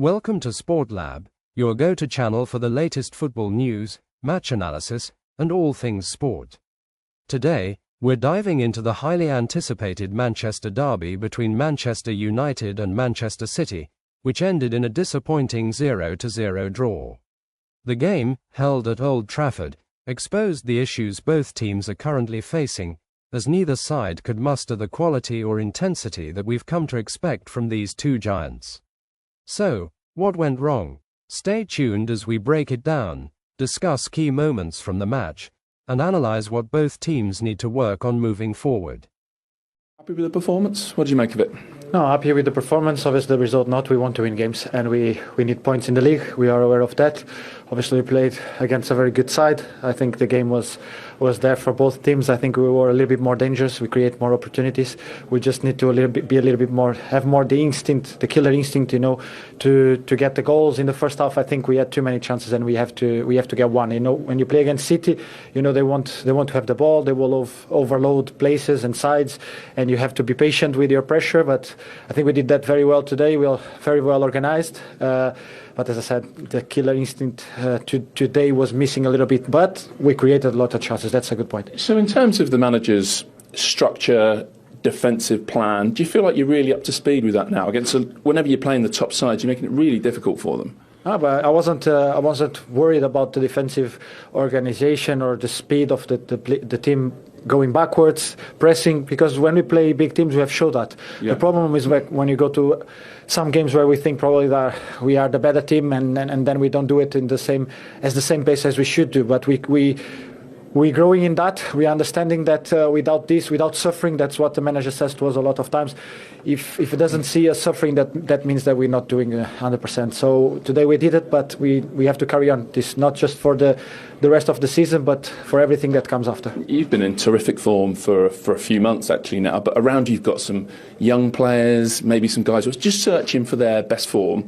Welcome to Sport Lab, your go-to channel for the latest football news, match analysis, and all things sport. Today, we're diving into the highly anticipated Manchester derby between Manchester United and Manchester City, which ended in a disappointing 0-0 draw. The game, held at Old Trafford, exposed the issues both teams are currently facing, as neither side could muster the quality or intensity that we've come to expect from these two giants. So, what went wrong? Stay tuned as we break it down, discuss key moments from the match, and analyze what both teams need to work on moving forward. Happy with the performance? What do you make of it? No, happy with the performance. Obviously, the result not. We want to win games, and we need points in the league. We are aware of that. Obviously, we played against a very good side. I think the game was there for both teams. I think we were a little bit more dangerous. We create more opportunities. We just need to be a little bit more, have more the instinct, the killer instinct, to get the goals. In the first half, I think we had too many chances, and we have to get one. When you play against City, they want to have the ball. They will overload places and sides, and you have to be patient with your pressure. But I think we did that very well today. We are very well organized. But as I said, the killer instinct today was missing a little bit. But we created a lot of chances. That's a good point. So in terms of the manager's structure, defensive plan, do you feel like you're really up to speed with that now? Whenever you're playing the top sides, you're making it really difficult for them. But I wasn't worried about the defensive organisation or the speed of the team going backwards, pressing, because when we play big teams, we have showed that. Yeah. The problem is when you go to some games where we think probably that we are the better team, and then we don't do it in the same pace as we should do. But we're growing in that. We're understanding that without suffering, that's what the manager says to us a lot of times. If it doesn't see us suffering, that means that we're not doing 100%. So today we did it, but we have to carry on. This not just for the rest of the season, but for everything that comes after. You've been in terrific form for a few months actually now, but around you've got some young players, maybe some guys who are just searching for their best form.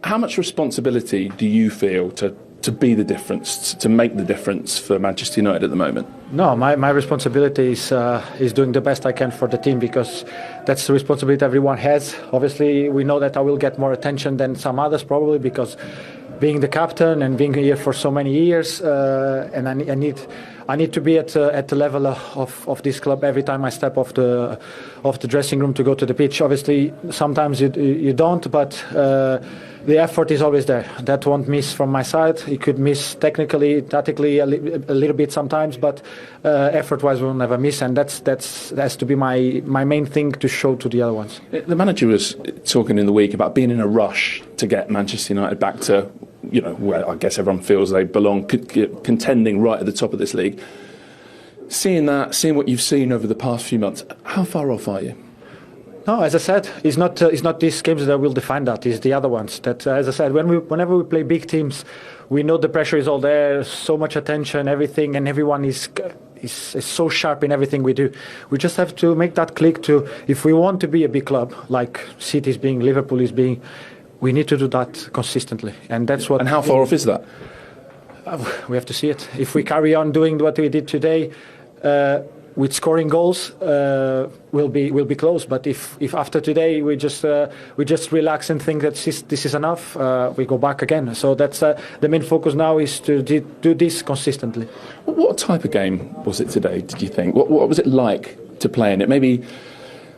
How much responsibility do you feel to be the difference, to make the difference for Manchester United at the moment? No, my responsibility is doing the best I can for the team, because that's the responsibility everyone has. Obviously, we know that I will get more attention than some others probably, because being the captain and being here for so many years, and I need to be at the level of this club every time I step off the dressing room to go to the pitch. Obviously, sometimes you don't, but the effort is always there. That won't miss from my side. It could miss technically, tactically a little bit sometimes, but effort-wise we'll never miss, and that has to be my main thing to show to the other ones. The manager was talking in the week about being in a rush to get Manchester United back to, where I guess everyone feels they belong, contending right at the top of this league. Seeing what you've seen over the past few months, how far off are you? No, as I said, it's not these games that will define that. It's the other ones. That, as I said, whenever we play big teams, we know the pressure is all there, so much attention, everything, and everyone is so sharp in everything we do. We just have to make that click if we want to be a big club, like City is being, Liverpool is being, we need to do that consistently, and that's what. And how far off is that? We have to see it. If we carry on doing what we did today, with scoring goals, we'll be close. But if after today we just relax and think that this is enough, we go back again. So that's the main focus now, is to do this consistently. What type of game was it today, did you think? What was it like to play in it? Maybe,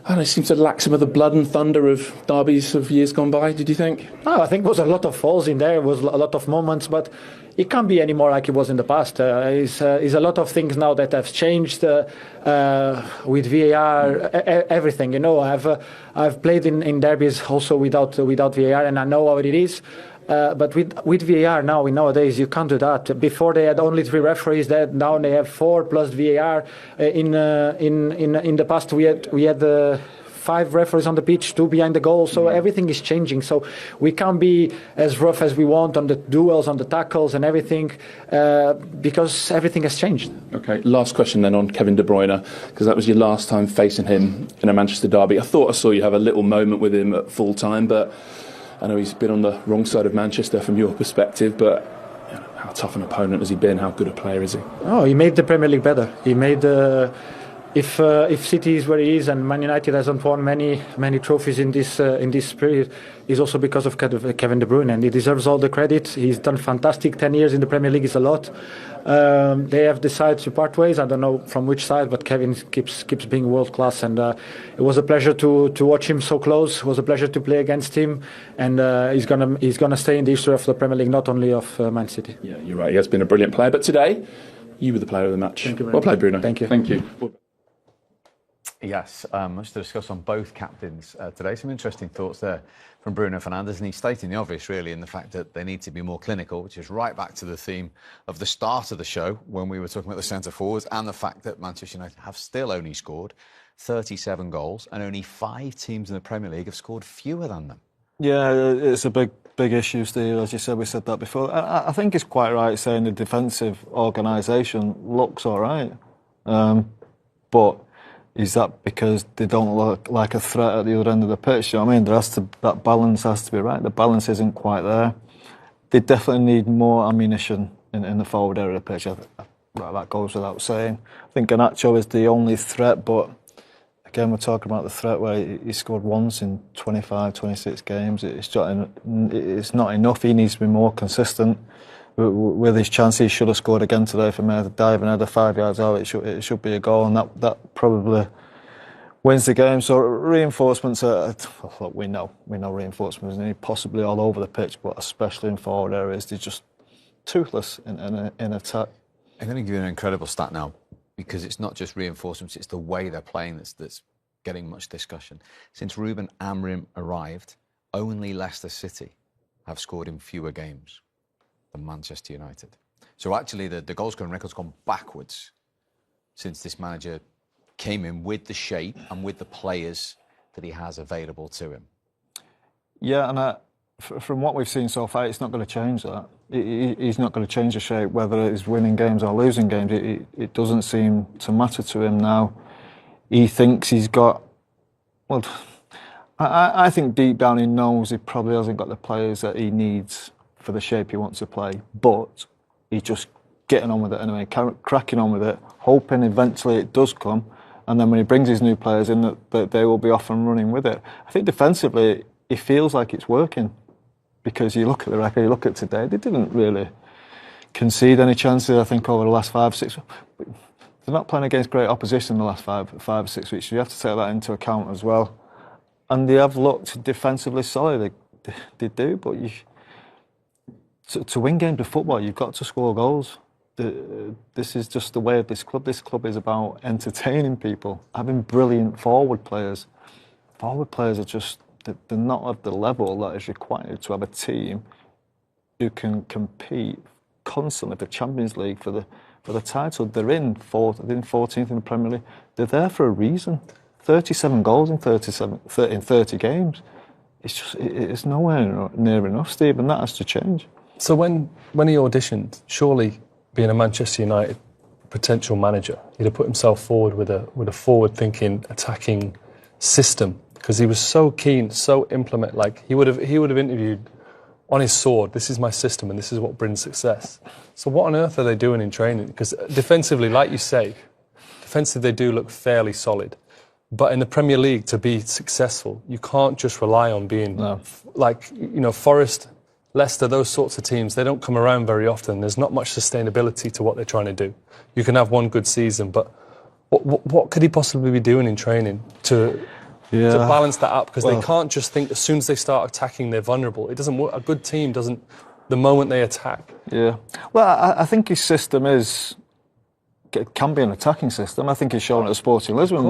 I don't know, it seems to lack some of the blood and thunder of derbies of years gone by, did you think? No, I think there was a lot of falls in there, was a lot of moments, but it can't be any more like it was in the past. It's a lot of things now that have changed with VAR, everything. I've played in derbies also without VAR, and I know how it is. But with VAR nowadays you can't do that. Before they had only 3 referees. Now they have 4 plus VAR. In the past we had 5 referees on the pitch, 2 behind the goal. So everything is changing. So we can't be as rough as we want on the duels, on the tackles, and everything, because everything has changed. Okay, last question then on Kevin De Bruyne, because that was your last time facing him in a Manchester derby. I thought I saw you have a little moment with him at full time, but I know he's been on the wrong side of Manchester from your perspective, but how tough an opponent has he been? How good a player is he? Oh, he made the Premier League better. He made if City is where he is and Man United hasn't won many trophies in this period, is also because of Kevin De Bruyne, and he deserves all the credit. He's done fantastic. 10 years in the Premier League is a lot. They have decided to part ways. I don't know from which side, but Kevin keeps being world class, and it was a pleasure to watch him so close. It was a pleasure to play against him, and he's gonna stay in the history of the Premier League, not only of Man City. Yeah, you're right. He has been a brilliant player, but today you were the player of the match. Thank you very well much. played, Bruno. Thank you. Thank you. Yes, much to discuss on both captains today. Some interesting thoughts there from Bruno Fernandes, and he's stating the obvious, really, in the fact that they need to be more clinical, which is right back to the theme of the start of the show when we were talking about the centre-forwards, and the fact that Manchester United have still only scored 37 goals, and only 5 teams in the Premier League have scored fewer than them. Yeah, it's a big issue, Steve. As you said, we said that before. I think it's quite right saying the defensive organisation looks all right, but is that because they don't look like a threat at the other end of the pitch? You know what I mean? That balance has to be right. The balance isn't quite there. They definitely need more ammunition in the forward area of the pitch. That goes without saying. I think Garnacho is the only threat, but again, we're talking about the threat where he scored once in 25, 26 games. It's not enough. He needs to be more consistent. With his chance, he should have scored again today from a diving header 5 yards out. It should be a goal, and that probably wins the game. So reinforcements look, we know reinforcements need possibly all over the pitch, but especially in forward areas, they're just toothless in attack. I'm going to give you an incredible stat now, because it's not just reinforcements, it's the way they're playing that's getting much discussion. Since Ruben Amorim arrived, only Leicester City have scored in fewer games than Manchester United. So actually the goal scoring record's gone backwards since this manager came in, with the shape and with the players that he has available to him. Yeah, and from what we've seen so far, it's not going to change that. He's not going to change the shape, whether it's winning games or losing games. It doesn't seem to matter to him now. He thinks he's got... Well, I think deep down he knows he probably hasn't got the players that he needs for the shape he wants to play, but he's just getting on with it anyway, cracking on with it, hoping eventually it does come, and then when he brings his new players in, that they will be off and running with it. I think defensively, it feels like it's working, because you look at the record, you look at today, they didn't really concede any chances, I think, over the last 5 or 6 weeks. They're not playing against great opposition in the last 5 or 6 weeks, so you have to take that into account as well. And they have looked defensively solid, they do, but to win games of football, you've got to score goals. This is just the way of this club. This club is about entertaining people, having brilliant forward players. Forward players are just, they're not at the level that is required to have a team who can compete constantly for Champions League, for the title. They're in 14th in the Premier League. They're there for a reason. 37 goals in 30 games. It's nowhere near enough, Steve, and that has to change. So when he auditioned, surely being a Manchester United potential manager, he'd have put himself forward with a forward-thinking, attacking system, because he was so keen, so implement. Like he would have interviewed on his sword. This is my system, and this is what brings success. So what on earth are they doing in training? Because defensively, like you say, they do look fairly solid. But in the Premier League, to be successful, you can't just rely on being Forest, Leicester, those sorts of teams. They don't come around very often. There's not much sustainability to what they're trying to do. You can have one good season, but what could he possibly be doing in training to balance that up? Because they can't just think as soon as they start attacking, they're vulnerable. It doesn't work. A good team doesn't, the moment they attack. Yeah. Well, I think his system can be an attacking system. I think he's shown at Sporting Lisbon.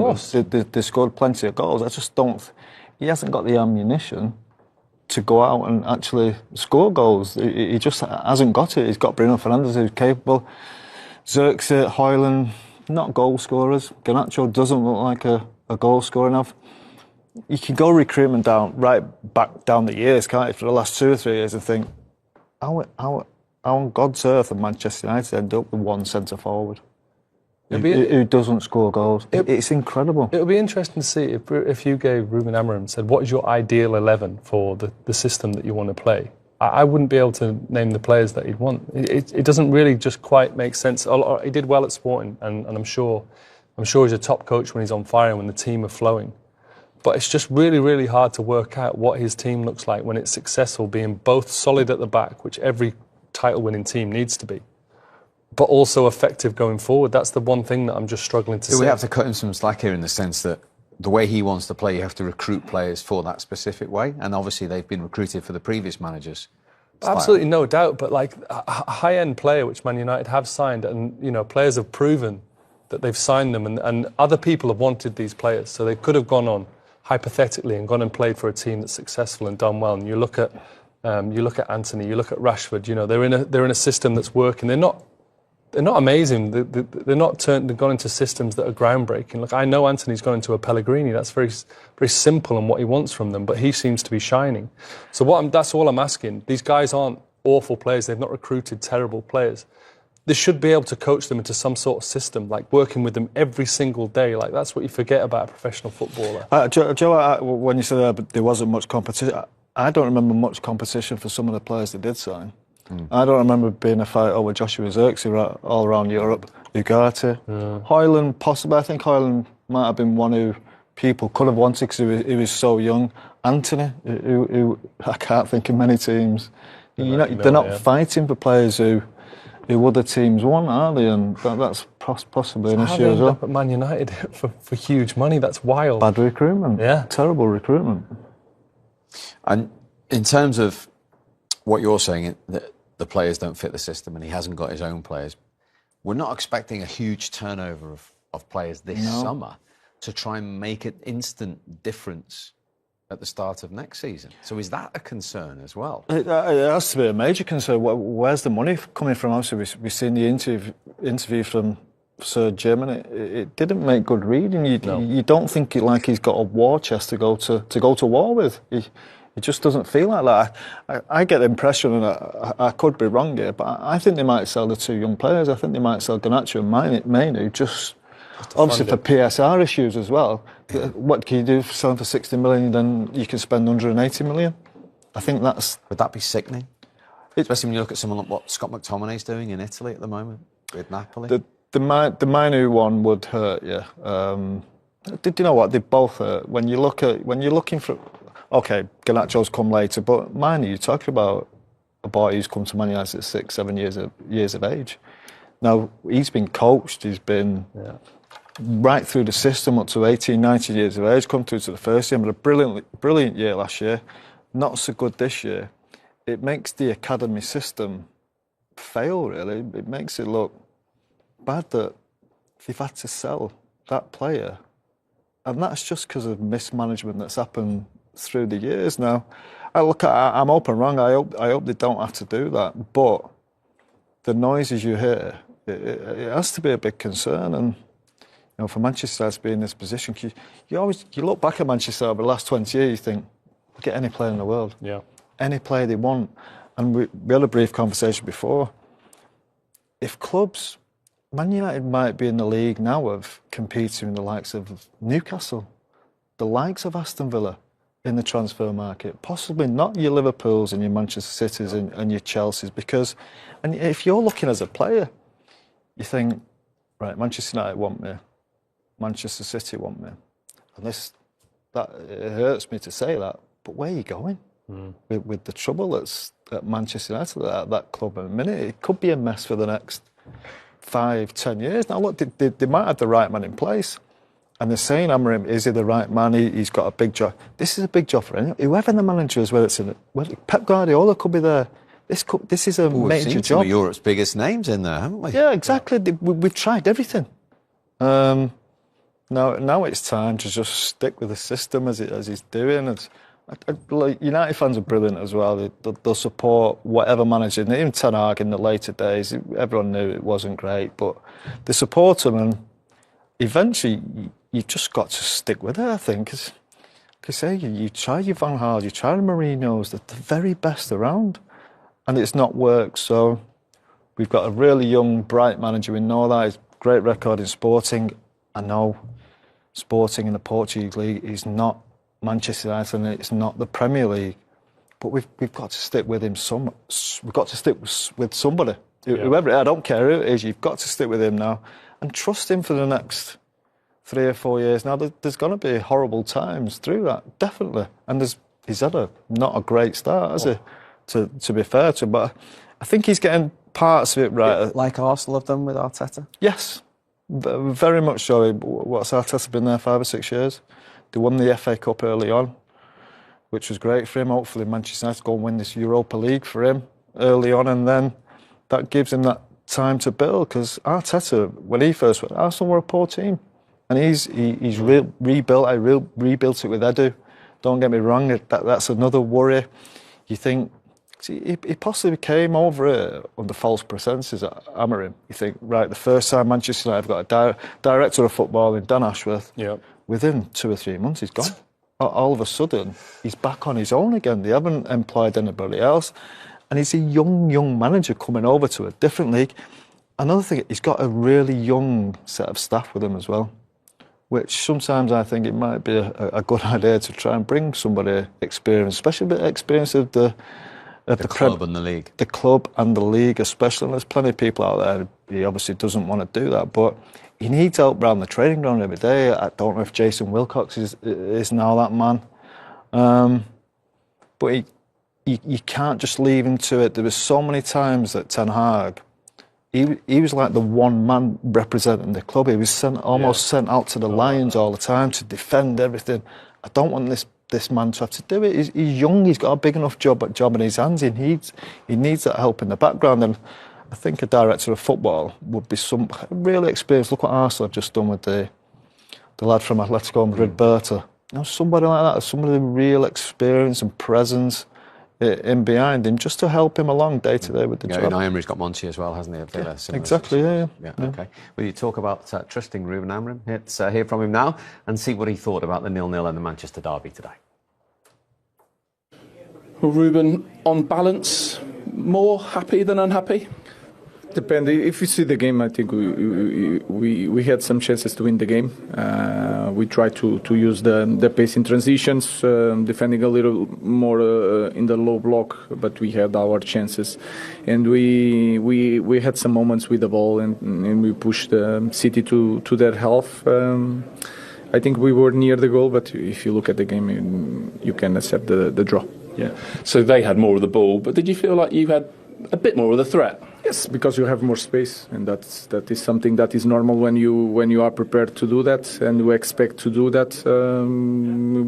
They scored plenty of goals. I just don't... He hasn't got the ammunition to go out and actually score goals. He just hasn't got it. He's got Bruno Fernandes, who's capable. Xerxes, Højlund, not goal scorers. Garnacho doesn't look like a goal scorer enough. You can go recruitment right back down the years, can't you, for the last 2 or 3 years, and think, how on God's earth have Manchester United end up with one centre forward who doesn't score goals? It's incredible. It would be interesting to see if you gave Ruben Amorim and said, what is your ideal 11 for the system that you want to play? I wouldn't be able to name the players that he'd want. It doesn't really just quite make sense. He did well at Sporting, and I'm sure I'm sure he's a top coach when he's on fire and when the team are flowing. But it's just really, really hard to work out what his team looks like when it's successful, being both solid at the back, which every title-winning team needs to be, but also effective going forward. That's the one thing that I'm just struggling to see. We have to cut him some slack here in the sense that the way he wants to play, you have to recruit players for that specific way. And obviously they've been recruited for the previous managers. Absolutely, no doubt. But like a high-end player, which Man United have signed, and players have proven that they've signed them, and other people have wanted these players. So they could have gone on, hypothetically, and gone and played for a team that's successful and done well. And you look at Anthony, you look at Rashford. They're in a system that's working. They're not amazing. They're not gone into systems that are groundbreaking. Look, I know Anthony's gone into a Pellegrini. That's very, very simple in what he wants from them, but he seems to be shining. So that's all I'm asking. These guys aren't awful players. They've not recruited terrible players. They should be able to coach them into some sort of system, like working with them every single day. Like that's what you forget about a professional footballer. Joe, when you said there wasn't much competition, I don't remember much competition for some of the players they did sign. I don't remember being a fight over Joshua Zirkzee all around Europe. Ugarte, Højlund, possibly. I think Højlund might have been one who people could have wanted because he was so young. Anthony, who I can't think of many teams. They're not fighting for players who other teams want, are they? And that's possibly an issue as well. But Man United for huge money, that's wild. Bad recruitment. Yeah. Terrible recruitment. And in terms of what you're saying, that the players don't fit the system and he hasn't got his own players, we're not expecting a huge turnover of players this summer to try and make an instant difference at the start of next season. So is that a concern as well? It has to be a major concern. Where's the money coming from? Obviously, we've seen the interview from Sir Jim, and it didn't make good reading. You don't think like he's got a war chest to go to war with. It just doesn't feel like that. I get the impression, and I could be wrong here, but I think they might sell the two young players. I think they might sell Garnacho and Mainu, just obviously for PSR issues as well. What can you do for selling for 60 million, then you can spend 180 million? I think that's... Would that be sickening? Especially when you look at someone like what Scott McTominay's doing in Italy at the moment with Napoli. The Mainu one would hurt, yeah. Did you know what? They both hurt. When you're looking for... OK, Garnacho's come later, but Mainu, you're talking about a boy who's come to Man United at 6, 7 years of age. Now, he's been coached, he's been right through the system up to 18, 19 years of age, come through to the first team, but a brilliant year last year, not so good this year. It makes the academy system fail, really. It makes it look bad that they've had to sell that player. And that's just because of mismanagement that's happened through the years now. I'm open wrong. I hope they don't have to do that. But the noises you hear, it has to be a big concern. And for Manchester to be in this position, you look back at Manchester over the last 20 years, you think, get any player in the world, any player they want. And we had a brief conversation before. If clubs, Man United might be in the league now of competing with the likes of Newcastle, the likes of Aston Villa in the transfer market, possibly not your Liverpools and your Manchester Cities and your Chelseas, because, and if you're looking as a player, you think, right, Manchester United want me, Manchester City want me, and it hurts me to say that, but where are you going with the trouble that's at Manchester United at that club in a minute? It could be a mess for the next 5, 10 years. Now look, they might have the right man in place. And they're saying, Amorim, is he the right man? He's got a big job. This is a big job for anyone. Whoever the manager is, whether it's Pep Guardiola could be there. This is a major seen job. Some of Europe's biggest names in there, haven't we? Yeah, exactly. We've tried everything. Now it's time to just stick with the system as he's doing. United fans are brilliant as well. They'll support whatever manager. Even Ten Hag in the later days, everyone knew it wasn't great, but they support him, and eventually you've just got to stick with it, I think. Because, like I say, you try your Van Gaal, you try the Mourinho's, the very best around, and it's not worked. So we've got a really young, bright manager. We know that. He's great record in Sporting. I know Sporting in the Portuguese league is not Manchester United, and it's not the Premier League. But we've got to stick with him. We've got to stick with somebody. Yeah. Whoever, I don't care who it is, you've got to stick with him now and trust him for the next 3 or 4 years now, there's going to be horrible times through that, definitely. And he's had not a great start, has he? To be fair to him, but I think he's getting parts of it right. Like Arsenal have done with Arteta? Yes, very much so. What's Arteta been there 5 or 6 years? They won the FA Cup early on, which was great for him. Hopefully Manchester United go and win this Europa League for him early on, and then that gives him that time to build, because Arteta, when he first went, Arsenal were a poor team, and he's rebuilt. I rebuilt it with Edu. Don't get me wrong, that's another worry. You think he possibly came over it under false pretenses at Amorim. You think, right, the first time Manchester United have got a director of football in Dan Ashworth, within 2 or 3 months he's gone. All of a sudden he's back on his own again. They haven't employed anybody else, and he's a young manager coming over to a different league. Another thing, he's got a really young set of staff with him as well, which sometimes I think it might be a good idea to try and bring somebody experienced, especially a bit of experience of the club and the league. The club and the league especially. And there's plenty of people out there, he obviously doesn't want to do that, but he needs help around the training ground every day. I don't know if Jason Wilcox is now that man. But you can't just leave him to it. There were so many times that Ten Hag, he was like the one man representing the club. He was almost sent out to the Lions all the time to defend everything. I don't want this man to have to do it. He's young. He's got a big enough job in his hands. He needs that help in the background. And I think a director of football would be some really experienced. Look what Arsenal have just done with the lad from Atletico Madrid, Berta. Somebody like that, somebody with real experience and presence in behind him, just to help him along day to day with the job. Unai Emery's got Monchi as well, hasn't he? Exactly, yeah. Okay. Well, you talk about trusting Ruben Amorim. Let's hear from him now and see what he thought about the 0-0 and the Manchester derby today. Well, Ruben, on balance, more happy than unhappy? Depends. If you see the game, I think we had some chances to win the game. We tried to use the pace in transitions, defending a little more in the low block, but we had our chances, and we had some moments with the ball, and we pushed City to their half. I think we were near the goal, but if you look at the game, you can accept the draw. Yeah. So they had more of the ball, but did you feel like you had a bit more of the threat? Yes, because you have more space, and that is something that is normal when you are prepared to do that and you expect to do that.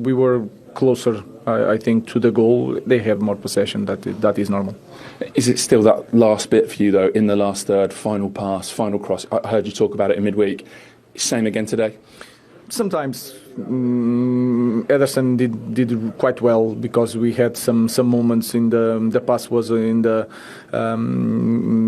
We were closer, I think, to the goal. They have more possession. That is normal. Is it still that last bit for you though? In the last third, final pass, final cross. I heard you talk about it in midweek. Same again today. Sometimes Ederson did quite well, because we had some moments in the pass was in the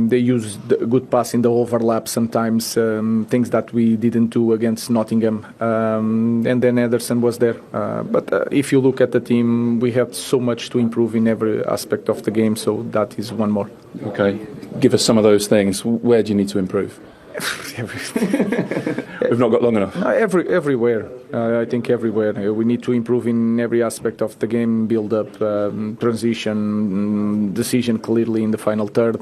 they used a good pass in the overlap sometimes, things that we didn't do against Nottingham, and then Ederson was there, but if you look at the team, we have so much to improve in every aspect of the game, so that is one more. Okay, give us some of those things. Where do you need to improve? We've not got long enough. No, everywhere. I think everywhere. We need to improve in every aspect of the game, build up, transition, decision clearly in the final third.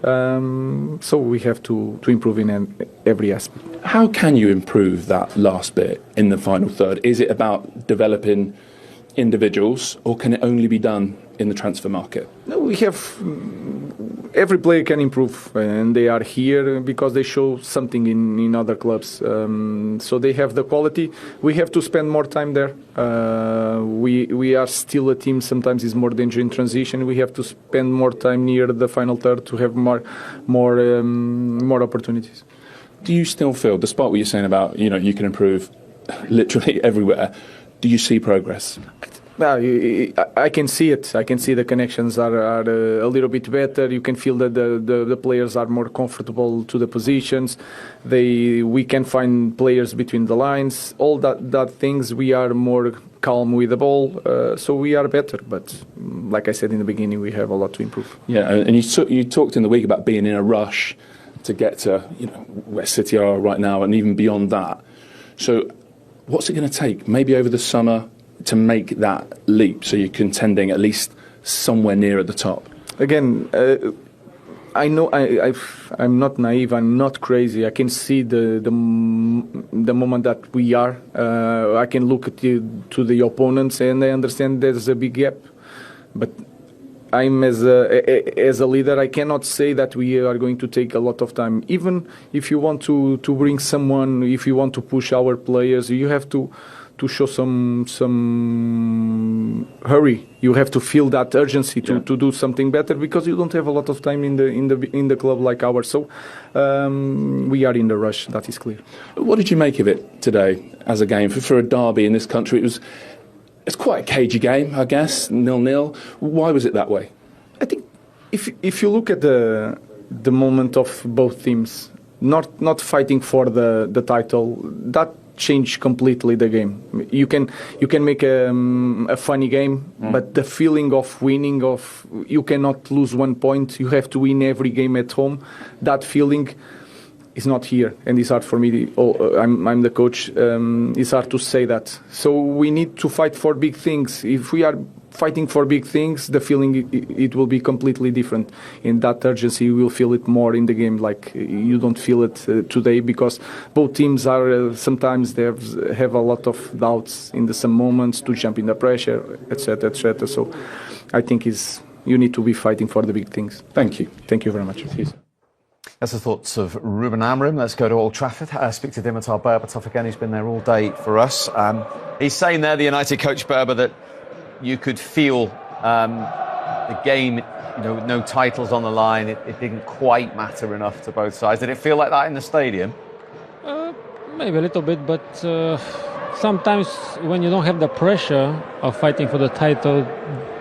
So we have to improve in every aspect. How can you improve that last bit in the final third? Is it about developing individuals, or can it only be done in the transfer market? No, we have every player can improve, and they are here because they show something in other clubs. So they have the quality. We have to spend more time there. We are still a team. Sometimes is more danger in transition. We have to spend more time near the final third to have more opportunities. Do you still feel, despite what you're saying about you can improve literally everywhere, do you see progress? Well, I can see it. I can see the connections are a little bit better. You can feel that the players are more comfortable to the positions. We can find players between the lines. All that things, we are more calm with the ball. So we are better. But like I said in the beginning, we have a lot to improve. Yeah, and you talked in the week about being in a rush to get to where City are right now and even beyond that. So what's it going to take? Maybe over the summer, to make that leap, so you're contending at least somewhere near at the top? Again, I know I'm not naive. I'm not crazy. I can see the moment that we are. I can look at to the opponents, and I understand there's a big gap. But I'm as a leader, I cannot say that we are going to take a lot of time. Even if you want to bring someone, if you want to push our players, you have to show some hurry. You have to feel that urgency to do something better, because you don't have a lot of time in the club like ours. So we are in the rush. That is clear. What did you make of it today as a game for a derby in this country? It's quite a cagey game, I guess, 0-0. Why was it that way? I think if you look at the moment of both teams, not fighting for the title, that changed completely the game. You can make a funny game, but the feeling of winning, you cannot lose 1 point. You have to win every game at home. That feeling is not here, and it's hard for me. I'm the coach. It's hard to say that. So we need to fight for big things. If we are fighting for big things, the feeling it will be completely different. In that urgency, you will feel it more in the game. Like you don't feel it today, because both teams are sometimes they have a lot of doubts in some moments to jump in the pressure, etc., etc. So I think you need to be fighting for the big things. Thank you. Thank you very much. That's the thoughts of Ruben Amorim. Let's go to Old Trafford. Speak to Dimitar Berbatov again, who's been there all day for us. He's saying there, the United coach Berba, that you could feel the game, with no titles on the line, it didn't quite matter enough to both sides. Did it feel like that in the stadium? Maybe a little bit, but sometimes when you don't have the pressure of fighting for the title,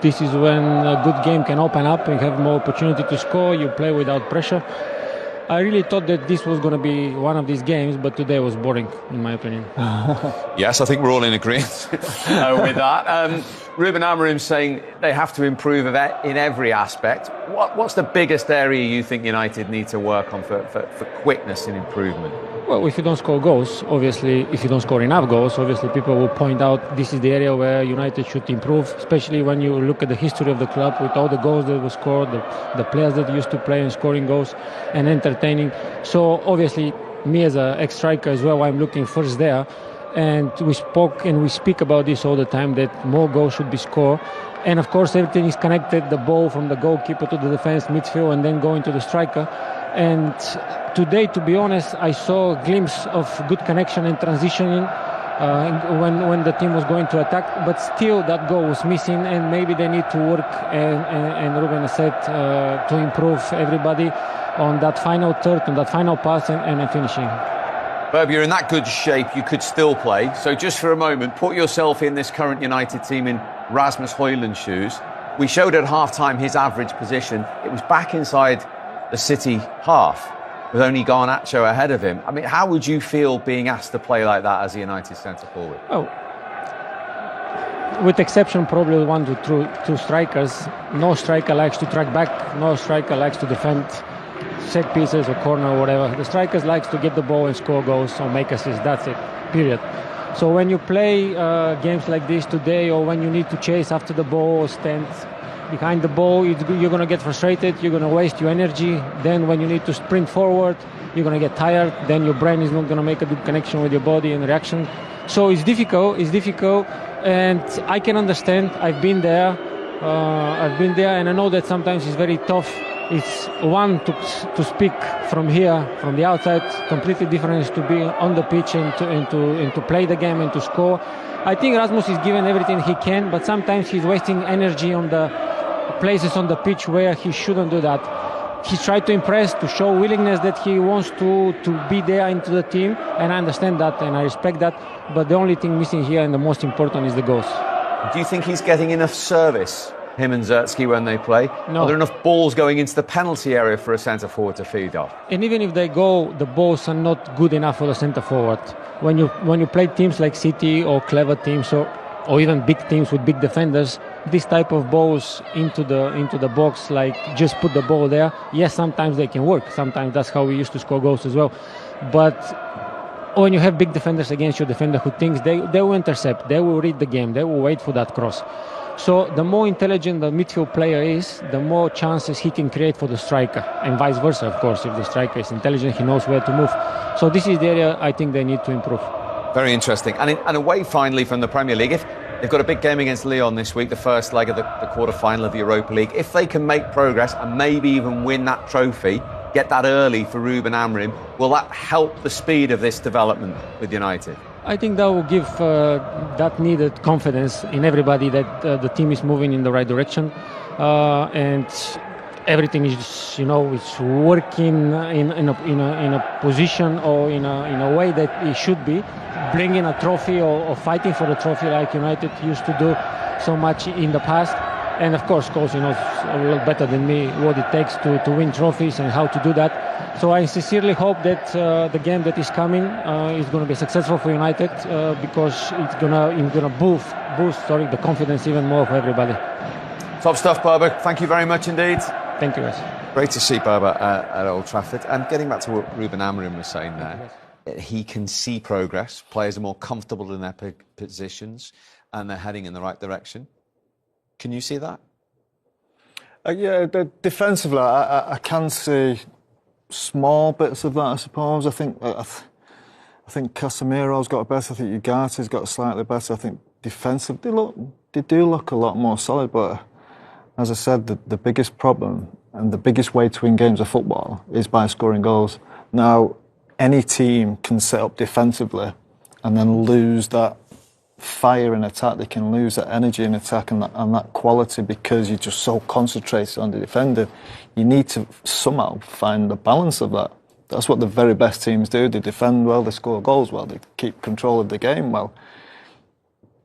this is when a good game can open up. You have more opportunity to score. You play without pressure. I really thought that this was going to be one of these games, but today was boring, in my opinion. Yes, I think we're all in agreement with that. Ruben Amorim saying they have to improve in every aspect. What's the biggest area you think United need to work on for quickness and improvement? Well, if you don't score goals, obviously, if you don't score enough goals, obviously people will point out this is the area where United should improve, especially when you look at the history of the club with all the goals that were scored, the players that used to play and scoring goals and entertaining. So obviously, me as an ex-striker as well, I'm looking first there. And we speak about this all the time, that more goals should be scored. And of course, everything is connected, the ball from the goalkeeper to the defense, midfield, and then going to the striker. And today, to be honest, I saw a glimpse of good connection and transitioning when the team was going to attack, but still that goal was missing, and maybe they need to work, and Ruben said, to improve everybody on that final third, on that final pass and finishing. Berb, you're in that good shape, you could still play. So just for a moment, put yourself in this current United team in Rasmus Højlund's shoes. We showed at half-time his average position. It was back inside the City half, with only Garnacho ahead of him. I mean, how would you feel being asked to play like that as a United centre-forward? Oh, with exception probably one to two strikers, no striker likes to track back, no striker likes to defend set pieces or corner or whatever. The strikers likes to get the ball and score goals or make assists. That's it, period. So when you play games like this today, or when you need to chase after the ball or stand behind the ball, you're going to get frustrated, you're going to waste your energy. Then when you need to sprint forward, you're going to get tired. Then your brain is not going to make a good connection with your body and reaction. So it's difficult, and I can understand. I've been there, and I know that sometimes it's very tough. It's one to speak from here, from the outside, completely different is to be on the pitch and to play the game and to score. I think Rasmus is given everything he can, but sometimes he's wasting energy on the places on the pitch where he shouldn't do that. He's tried to impress, to show willingness that he wants to be there into the team, and I understand that and I respect that, but the only thing missing here and the most important is the goals. Do you think he's getting enough service, him and Zertsky, when they play? No. Are there enough balls going into the penalty area for a centre-forward to feed off? And even if they go, the balls are not good enough for the centre-forward. When you play teams like City or clever teams or even big teams with big defenders, this type of balls into the box, like just put the ball there, yes, sometimes they can work. Sometimes that's how we used to score goals as well. But when you have big defenders against your defender who thinks, they will intercept, they will read the game, they will wait for that cross. So the more intelligent the midfield player is, the more chances he can create for the striker, and vice versa, of course. If the striker is intelligent, he knows where to move. So this is the area I think they need to improve. Very interesting. And away finally from the Premier League, if they've got a big game against Lyon this week, the first leg of the quarter-final of the Europa League. If they can make progress and maybe even win that trophy, get that early for Ruben Amorim, will that help the speed of this development with United? I think that will give that needed confidence in everybody that the team is moving in the right direction, and everything is, it's working in a position or in a way that it should be, bringing a trophy or fighting for the trophy like United used to do so much in the past. And of course, Coach knows a little better than me what it takes to win trophies and how to do that. So I sincerely hope that the game that is coming is going to be successful for United because it's gonna boost the confidence even more for everybody. Top stuff, Berber. Thank you very much indeed. Thank you, guys. Great to see Berber at Old Trafford. And getting back to what Ruben Amorim was saying there, he can see progress. Players are more comfortable in their positions and they're heading in the right direction. Can you see that? Yeah, defensively, I can see small bits of that, I suppose. I think Casemiro's got better. I think Ugarte's got slightly better. I think defensively, they do look a lot more solid. But as I said, the biggest problem and the biggest way to win games of football is by scoring goals. Now, any team can set up defensively and then lose that fire in attack. They can lose that energy in attack and that quality because you're just so concentrated on the defender. You need to somehow find the balance of that. That's what the very best teams do. They defend well, they score goals well, they keep control of the game well.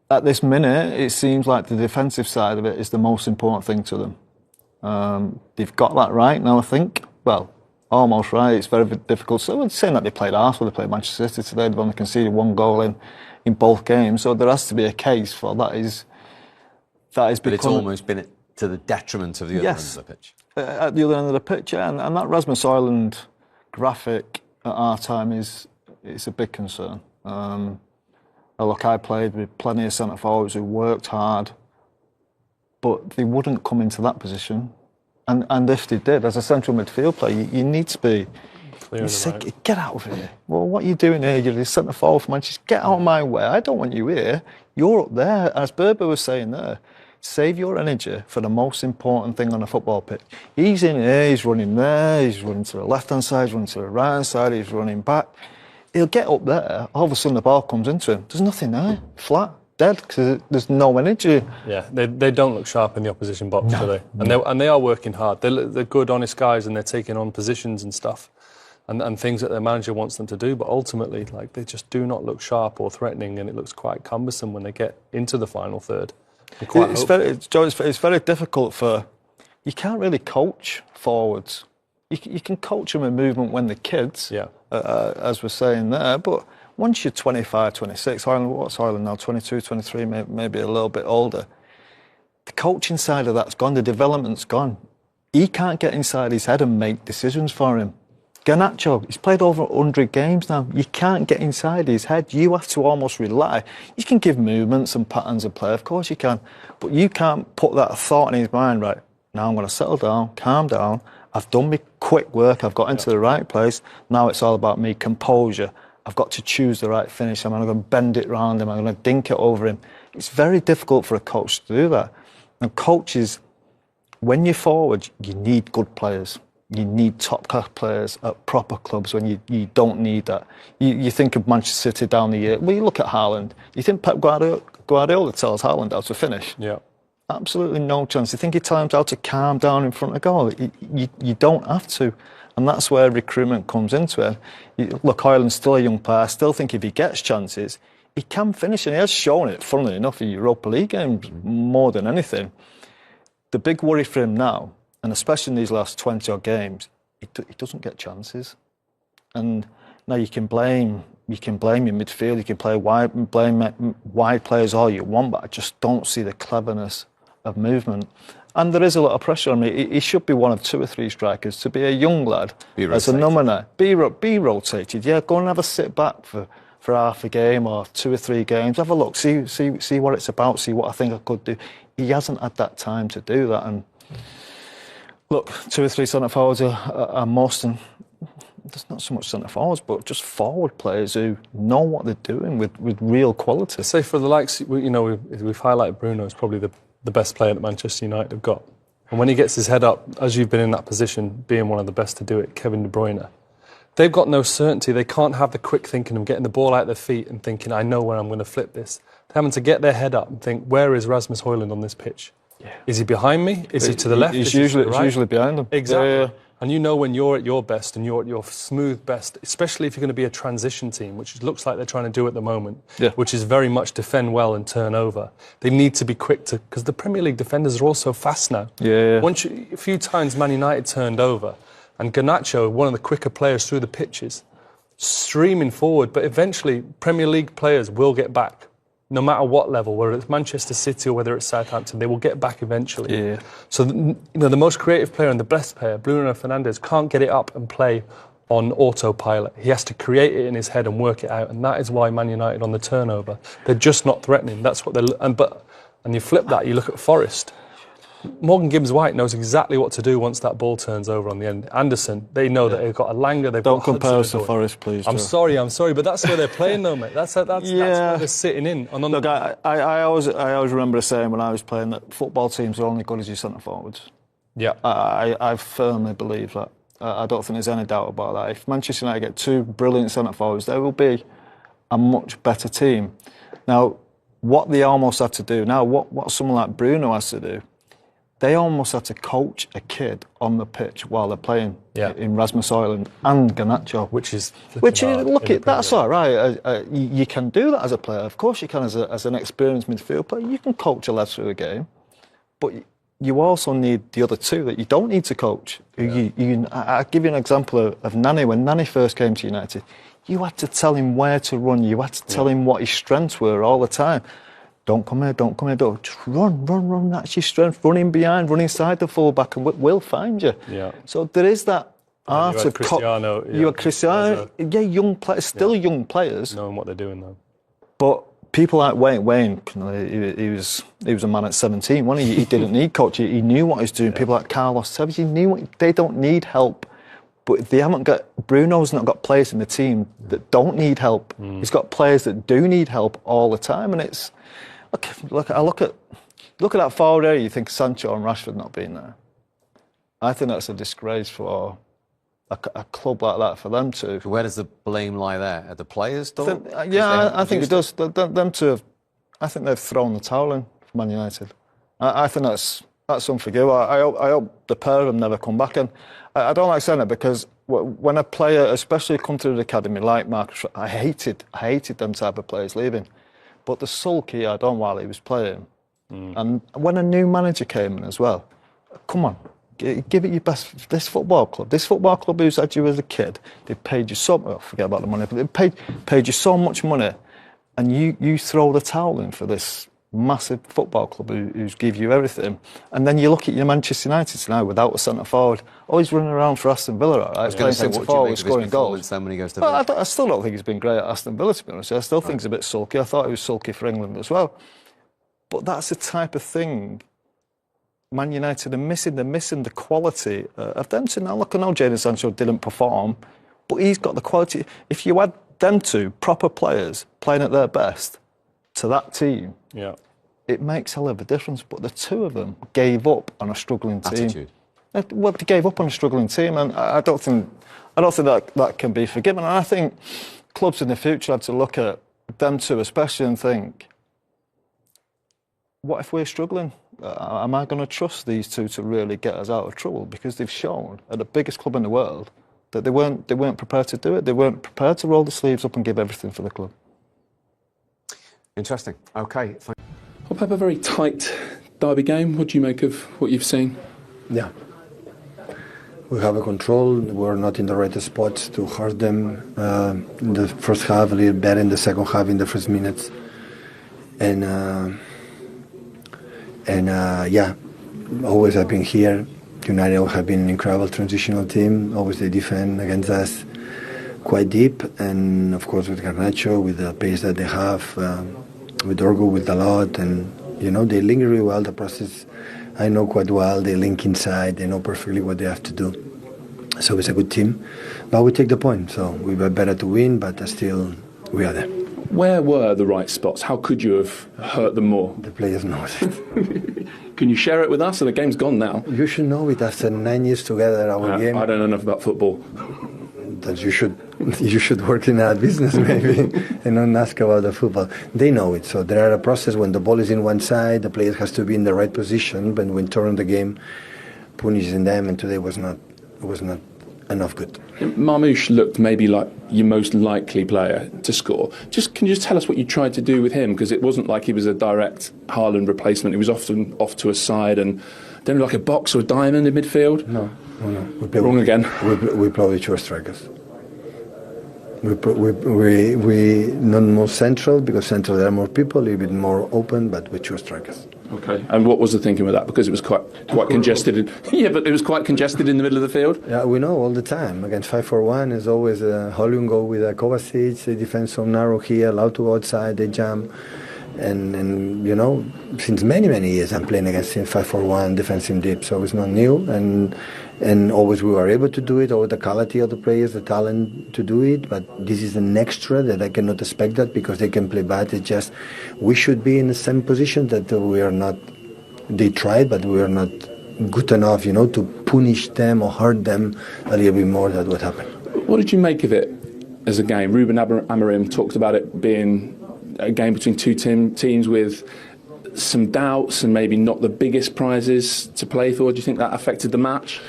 At this minute, it seems like the defensive side of it is the most important thing to them. They've got that right now, I think. Well, almost right. It's very difficult. So I'm saying that they played Arsenal, they played Manchester City today. They've only conceded one goal in both games. So there has to be a case for that. But it's almost been to the detriment of the other end of the pitch. At the other end of the pitch, yeah. And that Rasmus Højlund graphic at our time it's a big concern. Look, I played with plenty of centre forwards who worked hard, but they wouldn't come into that position. And if they did, as a central midfield player, you need to be. You say, get out of here. Well, what are you doing here? You're the centre forward for Manchester. Get out of my way. I don't want you here. You're up there. As Berber was saying there, save your energy for the most important thing on a football pitch. He's in here, he's running there, he's running to the left-hand side, he's running to the right-hand side, he's running back. He'll get up there, all of a sudden the ball comes into him. There's nothing there, flat, dead, because there's no energy. Yeah, they don't look sharp in the opposition box, do they? And they are working hard. They're good, honest guys, and they're taking on positions and stuff, and things that their manager wants them to do. But ultimately, they just do not look sharp or threatening, and it looks quite cumbersome when they get into the final third. It's very difficult you can't really coach forwards. You can coach them in movement when they're kids, as we're saying there, but once you're 25, 26, what's Højlund now, 22, 23, maybe a little bit older, the coaching side of that's gone, the development's gone. He can't get inside his head and make decisions for him. Garnacho, he's played over 100 games now. You can't get inside his head. You have to almost rely. You can give movements and patterns of play, of course you can, but you can't put that thought in his mind, right, now I'm going to settle down, calm down, I've done my quick work, I've got into the right place, now it's all about me, composure. I've got to choose the right finish. Am I going to bend it round him? Am I going to dink it over him? It's very difficult for a coach to do that. And coaches, when you're forward, you need good players. You need top-class players at proper clubs when you don't need that. You think of Manchester City down the year. Well, you look at Haaland. You think Pep Guardiola tells Haaland how to finish? Yeah. Absolutely no chance. You think he tells him how to calm down in front of goal? You don't have to. And that's where recruitment comes into it. Look, Højlund's still a young player. I still think if he gets chances, he can finish. And he has shown it, funnily enough, in Europa League games more than anything. The big worry for him now, and especially in these last 20-odd games, he doesn't get chances. And now you can blame your midfield, you can blame wide players all you want, but I just don't see the cleverness of movement. And there is a lot of pressure on me. He should be one of 2 or 3 strikers. To be a young lad, as a number 9, be rotated. Yeah, go and have a sit back for half a game or 2 or 3 games. Have a look, see what it's about, see what I think I could do. he hasn't had that time to do that. And look, 2 or 3 centre forwards are most, and there's not so much centre forwards, but just forward players who know what they're doing with real quality. Say for the likes, we've highlighted Bruno as probably the best player that Manchester United have got. And when he gets his head up, as you've been in that position, being one of the best to do it, Kevin De Bruyne, they've got no certainty. They can't have the quick thinking of getting the ball out of their feet and thinking, I know where I'm going to flip this. They're having to get their head up and think, where is Rasmus Højlund on this pitch? Yeah. Is he behind me? Is he to the left? It's usually behind them. Exactly. Yeah. And you know when you're at your best and you're at your smooth best, especially if you're going to be a transition team, which it looks like they're trying to do at the moment, which is very much defend well and turn over. They need to be quick to, because the Premier League defenders are also fast now. Yeah. A few times Man United turned over, and Garnacho, one of the quicker players through the pitches, streaming forward, but eventually Premier League players will get back. No matter what level, whether it's Manchester City or whether it's Southampton, they will get back eventually. Yeah. So, the most creative player and the best player, Bruno Fernandes, can't get it up and play on autopilot. He has to create it in his head and work it out, and that is why Man United on the turnover, they're just not threatening. That's what they're. And you flip that, you look at Forest. Morgan Gibbs-White knows exactly what to do once that ball turns over on the end. Anderson, they know that they've got a Langer. They've Don't got compare us to Forest, please. I'm sorry, but that's where they're playing, though, mate. That's where they're sitting in. And look, I always remember saying when I was playing that football teams are only good as your centre forwards. Yeah, I firmly believe that. I don't think there's any doubt about that. If Manchester United get 2 brilliant centre forwards, they will be a much better team. Now, what they almost have to do now, what someone like Bruno has to do. They almost had to coach a kid on the pitch while they're playing in Rasmus Højlund and Garnacho. That's all right. You can do that as a player. Of course you can as an experienced midfield player. You can coach a lad through a game. But you also need the other 2 that you don't need to coach. Yeah. I'll give you an example of Nani. When Nani first came to United, you had to tell him where to run. You had to tell him what his strengths were all the time. Don't come here, just run, that's your strength. Run in behind, run inside the full-back and we'll find you. Yeah. So there is that art of... Cristiano. You had Cristiano, young players, still young players. Knowing what they're doing, though. But people like Wayne, he was a man at 17, wasn't he? He didn't need coaching, he knew what he was doing. People like Carlos Tevez, he knew they don't need help. But they haven't got... Bruno's not got players in the team that don't need help. He's got players that do need help all the time, and it's... Look at that forward area. You think Sancho and Rashford not being there. I think that's a disgrace for a club like that, for them to. So where does the blame lie there? Are the players, though? I think it does. Them two have. I think they've thrown the towel in for Man United. I think that's unforgivable. I hope the pair of them never come back. And I don't like saying it because when a player, especially come through the academy like Marcus, I hated them type of players leaving. But the sulk he had on while he was playing, and when a new manager came in as well, come on, give it your best. This football club who's had you as a kid, they paid you forget about the money, but they paid you so much money, and you throw the towel in for this massive football club who's give you everything, and then you look at your Manchester United now without a centre forward, always running around for Aston Villa, right? He's playing centre forward, scoring goals. When he goes to I still don't think he's been great at Aston Villa, to be honest. I still think he's a bit sulky. I thought he was sulky for England as well. But that's the type of thing Man United are missing. They're missing the quality of them two. Now look, I know Jadon Sancho didn't perform, but he's got the quality. If you add them two proper players playing at their best to that team, it makes a hell of a difference. But the two of them gave up on a struggling team. Attitude. Well, they gave up on a struggling team, and I don't think that can be forgiven. And I think clubs in the future have to look at them two especially and think, what if we're struggling? Am I going to trust these two to really get us out of trouble? Because they've shown at the biggest club in the world that they weren't prepared to do it. They weren't prepared to roll the sleeves up and give everything for the club. Interesting. Okay. Well, Pep, a very tight derby game. What do you make of what you've seen? Yeah. We have a control. We're not in the right spots to hurt them. In the first half, a little better. In the second half, in the first minutes. Yeah, always have been here. United have been an incredible transitional team. Always they defend against us quite deep. And of course with Garnacho, with the pace that they have, with Dorgo, with Dalot, and they link really well. The process I know quite well. They link inside. They know perfectly what they have to do. So it's a good team. But we take the point. So we were better to win, but still we are there. Where were the right spots? How could you have hurt them more? The players know it. Can you share it with us? So the game's gone now. You should know it after 9 years together, our game. I don't know enough about football. That you should work in our business maybe and not ask about the football. They know it. So there are a process when the ball is in one side, the player has to be in the right position, but when turn the game punishing them, and today was not enough good. Marmoush looked maybe like your most likely player to score. Can you just tell us what you tried to do with him? Because it wasn't like he was a direct Haaland replacement. He was often off to a side and then like a box or a diamond in midfield. No. Wrong again. We play with two strikers. We not more central, because central there are more people, a little bit more open, but with two strikers. Okay. And what was the thinking with that? Because it was quite congested. Yeah, but it was quite congested in the middle of the field. Yeah, we know all the time. Against 5-4-1 is always Hollywood go with a Kovacic. They defend so narrow here, allowed to go outside, they jump. And since many years I'm playing against 5-4-1 defensive deep, so it's not new. And always we were able to do it, or the quality of the players, the talent to do it. But this is an extra that I cannot expect that, because they can play bad. It's just we should be in the same position that we are not. They tried, but we are not good enough, to punish them or hurt them a little bit more. Than what happened. What did you make of it as a game? Ruben Amorim talked about it being a game between two teams with some doubts and maybe not the biggest prizes to play for. Do you think that affected the match?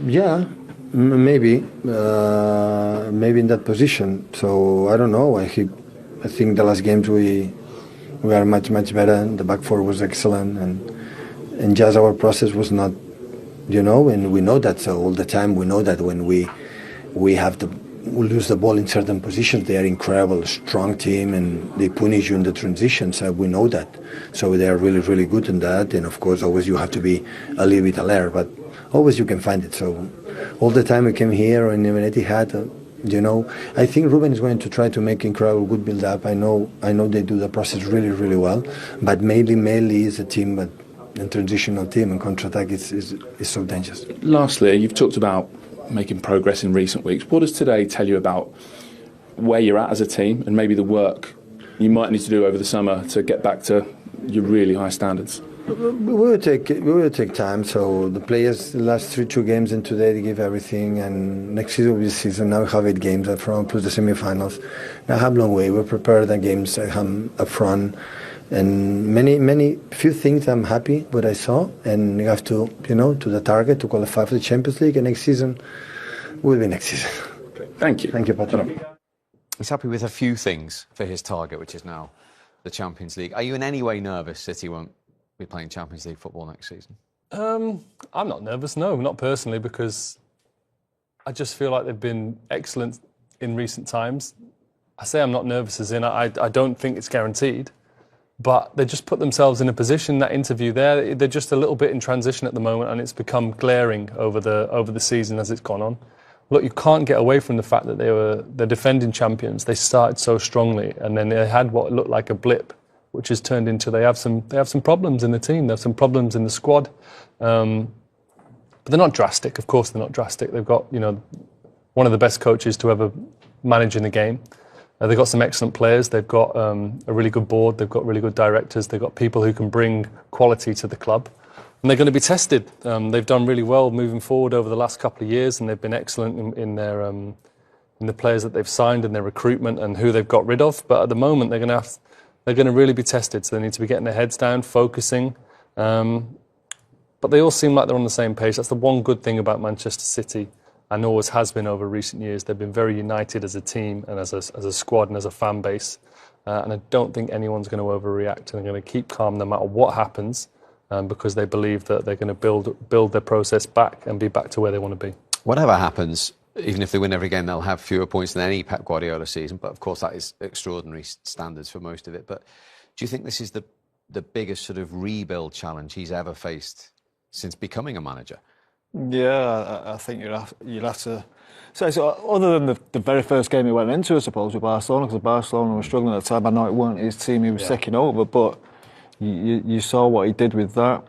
Yeah, maybe in that position. So I don't know. I think the last games we are much better. The back four was excellent, and just our process was not, and we know that. So all the time we know that when we lose the ball in certain positions, they are incredible, strong team, and they punish you in the transitions. So we know that. So they are really good in that. And of course, always you have to be a little bit alert, but always you can find it. So all the time we came here and when Etihad, I think Ruben is going to try to make incredible good build up. I know they do the process really well, but mainly is a team, but a transitional team, and counter-attack is so dangerous. Lastly, you've talked about making progress in recent weeks. What does today tell you about where you're at as a team and maybe the work you might need to do over the summer to get back to your really high standards? We will take time. So the players, the last two games and today, they give everything. And next season will be the season. Now we have 8 games up front plus the semi-finals. Now have a long way. We prepared the games up front, and few things I'm happy what I saw. And you have to to the target to qualify for the Champions League. And next season will be next season. Okay. Thank you. Thank you, Patrick. He's happy with a few things for his target, which is now the Champions League. Are you in any way nervous City won't be playing Champions League football next season? I'm not nervous, no, not personally, because I just feel like they've been excellent in recent times. I say I'm not nervous as in I don't think it's guaranteed, but they just put themselves in a position, that interview there, they're just a little bit in transition at the moment, and it's become glaring over the season as it's gone on. Look, you can't get away from the fact that they're defending champions. They started so strongly, and then they had what looked like a blip, which has turned into they have some problems in the team. They have some problems in the squad, but they're not drastic. Of course, they're not drastic. They've got one of the best coaches to ever manage in the game. They've got some excellent players. They've got a really good board. They've got really good directors. They've got people who can bring quality to the club. And they're going to be tested. They've done really well moving forward over the last couple of years, and they've been excellent in their in the players that they've signed and their recruitment and who they've got rid of. But at the moment, they're going to really be tested. So they need to be getting their heads down, focusing. But they all seem like they're on the same page. That's the one good thing about Manchester City, and always has been over recent years. They've been very united as a team and as a squad and as a fan base. And I don't think anyone's going to overreact, and they're going to keep calm no matter what happens, because they believe that they're going to build their process back and be back to where they want to be. Whatever happens, even if they win every game, they'll have fewer points than any Pep Guardiola season. But of course, that is extraordinary standards for most of it. But do you think this is the biggest sort of rebuild challenge he's ever faced since becoming a manager? Yeah, I think you'll have to say so. Other than the very first game he went into, I suppose, with Barcelona, because Barcelona was struggling at the time. I know it weren't his team he was taking over, but You saw what he did with that,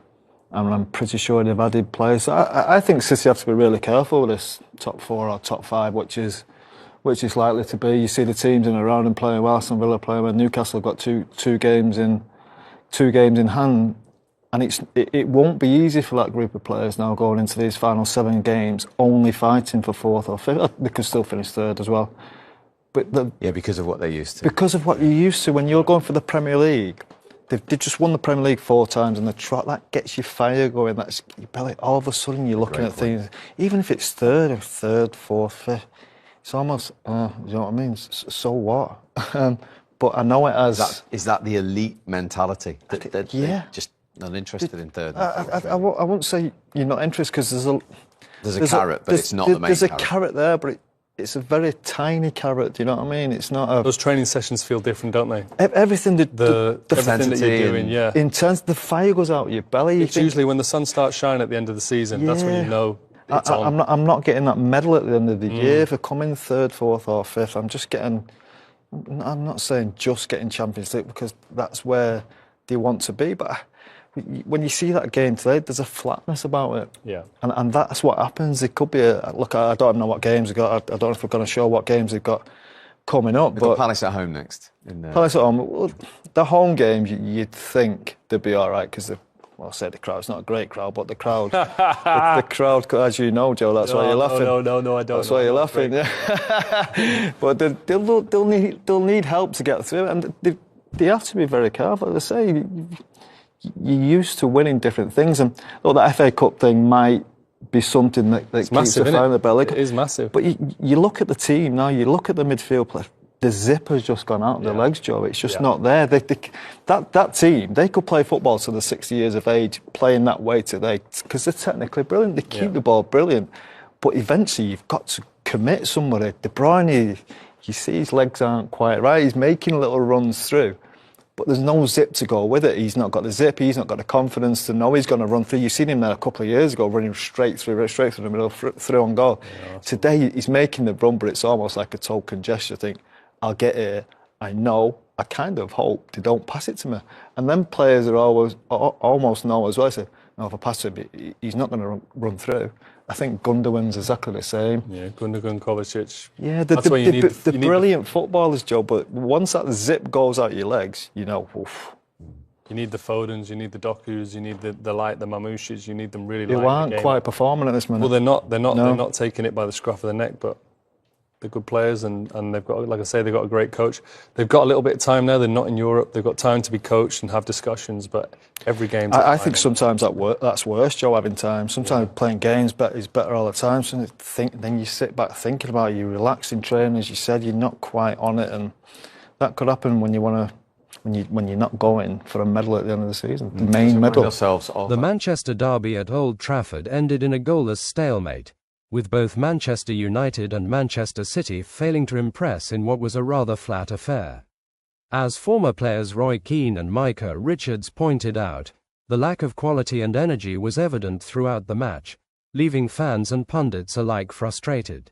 and I'm pretty sure they've added players. So I think City have to be really careful with this top 4 or top 5, which is likely to be. You see the teams in and around and playing well. Aston Villa playing well. Newcastle have got two games in hand, and it won't be easy for that group of players now going into these final 7 games, only fighting for 4th or 5th. They could still finish 3rd as well. But because of what they're used to. Because of what you're used to when you're going for the Premier League. They've just won the Premier League 4 times, and that gets your fire going. That's your belly. All of a sudden, you're looking at things. Even if it's 3rd, 4th, 5th, it's almost. You know what I mean? So what? But I know it as. Is that the elite mentality? Yeah. They're just not interested in 3rd. I won't say you're not interested because there's a carrot, but it's not the main carrot. There's a carrot there, but it's a very tiny carrot. Do you know what I mean? It's not a. Those training sessions feel different, don't they? Everything everything that you're doing, yeah. Intense. The fire goes out your belly. It's usually when the sun starts shining at the end of the season. Yeah. That's when you know it's on. I'm not getting that medal at the end of the year for coming 3rd, 4th, or 5th. I'm just getting. I'm not saying just getting Champions League because that's where they want to be, but when you see that game today, there's a flatness about it. Yeah. And that's what happens. It could be look, I don't know what games they've got. I don't know if we're going to show what games they've got coming up. They've but got Palace at home next. Palace at home. Well, the home games, you'd think they'd be all right because I say the crowd's not a great crowd, but the crowd, the crowd, as you know, Joe, that's why you're laughing. No, I don't. That's why you're laughing, yeah. But they'll need help to get through, and they have to be very careful. They say you're used to winning different things, and that FA Cup thing might be something that keeps massive, the fire in the belly. It is massive. But you look at the team now, you look at the midfield play. The zip has just gone out of their legs, Joe. It's just not there. That team, they could play football to the 60 years of age, playing that way today, because they're technically brilliant. They keep the ball brilliant. But eventually, you've got to commit somebody. De Bruyne, you see his legs aren't quite right. He's making little runs through, but there's no zip to go with it. He's not got the zip. He's not got the confidence to know he's going to run through. You've seen him there a couple of years ago, running straight through the middle, through on goal. Yeah, today, he's making the run, but it's almost like a token gesture. Think, I'll get here. I know. I kind of hope they don't pass it to me. And then players are almost know as well. I say, no, if I pass it, he's not going to run through. I think Gundogan's exactly the same. Yeah, Gundogan, Kovacic. Yeah, the brilliant footballers, Joe. But once that zip goes out your legs, you know, oof. You need the Fodens, you need the Dokus, you need the Mamouches. You need them really. They aren't quite performing at this minute. Well, they're not. They're not taking it by the scruff of the neck, but. They're good players, and they've got, like I say, they've got a great coach. They've got a little bit of time now. They're not in Europe. They've got time to be coached and have discussions. But every game, I think sometimes that's worse, Joe. Having time. Sometimes playing games is better all the time. So then you sit back thinking about it. You relax in training, as you said. You're not quite on it, and that could happen when you're not going for a medal at the end of the season. The main medal. The Manchester derby at Old Trafford ended in a goalless stalemate, with both Manchester United and Manchester City failing to impress in what was a rather flat affair. As former players Roy Keane and Micah Richards pointed out, the lack of quality and energy was evident throughout the match, leaving fans and pundits alike frustrated.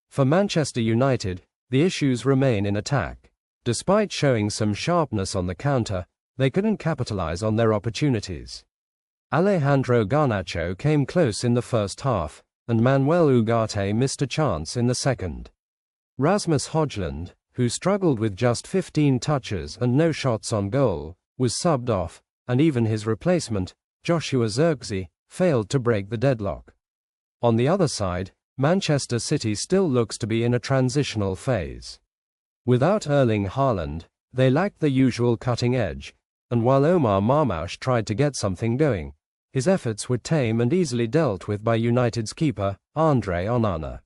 For Manchester United, the issues remain in attack. Despite showing some sharpness on the counter, they couldn't capitalise on their opportunities. Alejandro Garnacho came close in the first half, and Manuel Ugarte missed a chance in the second. Rasmus Højlund, who struggled with just 15 touches and no shots on goal, was subbed off, and even his replacement, Joshua Zirkzee, failed to break the deadlock. On the other side, Manchester City still looks to be in a transitional phase. Without Erling Haaland, they lacked the usual cutting edge, and while Omar Marmoush tried to get something going, his efforts were tame and easily dealt with by United's keeper, Andre Onana.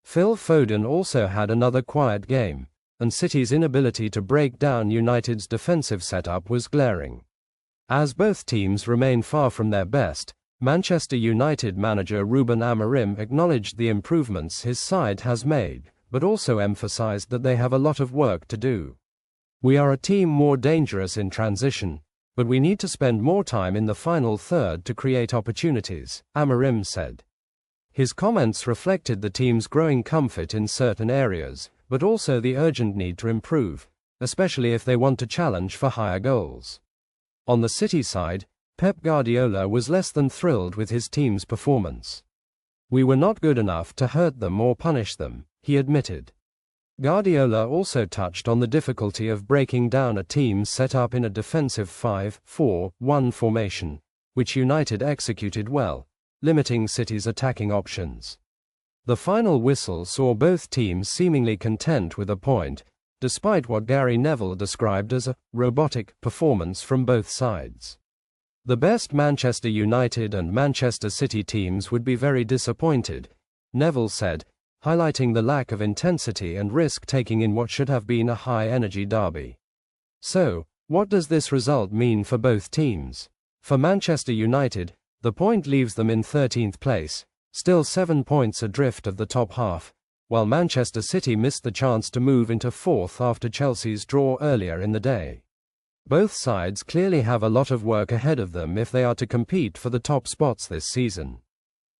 Phil Foden also had another quiet game, and City's inability to break down United's defensive setup was glaring. As both teams remain far from their best, Manchester United manager Ruben Amorim acknowledged the improvements his side has made, but also emphasized that they have a lot of work to do. We are a team more dangerous in transition, but we need to spend more time in the final third to create opportunities, Amorim said. His comments reflected the team's growing comfort in certain areas, but also the urgent need to improve, especially if they want to challenge for higher goals. On the City side, Pep Guardiola was less than thrilled with his team's performance. "We were not good enough to hurt them or punish them," he admitted. Guardiola also touched on the difficulty of breaking down a team set up in a defensive 5-4-1 formation, which United executed well, limiting City's attacking options. The final whistle saw both teams seemingly content with a point, despite what Gary Neville described as a robotic performance from both sides. The best Manchester United and Manchester City teams would be very disappointed, Neville said, highlighting the lack of intensity and risk-taking in what should have been a high-energy derby. So, what does this result mean for both teams? For Manchester United, the point leaves them in 13th place, still 7 points adrift of the top half, while Manchester City missed the chance to move into 4th after Chelsea's draw earlier in the day. Both sides clearly have a lot of work ahead of them if they are to compete for the top spots this season.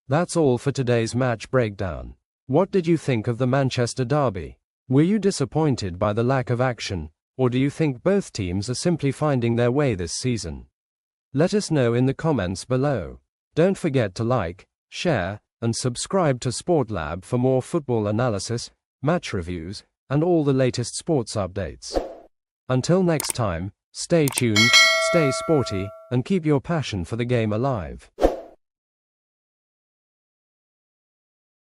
That's all for today's match breakdown. What did you think of the Manchester derby? Were you disappointed by the lack of action, or do you think both teams are simply finding their way this season? Let us know in the comments below. Don't forget to like, share, and subscribe to SportLab for more football analysis, match reviews, and all the latest sports updates. Until next time, stay tuned, stay sporty, and keep your passion for the game alive.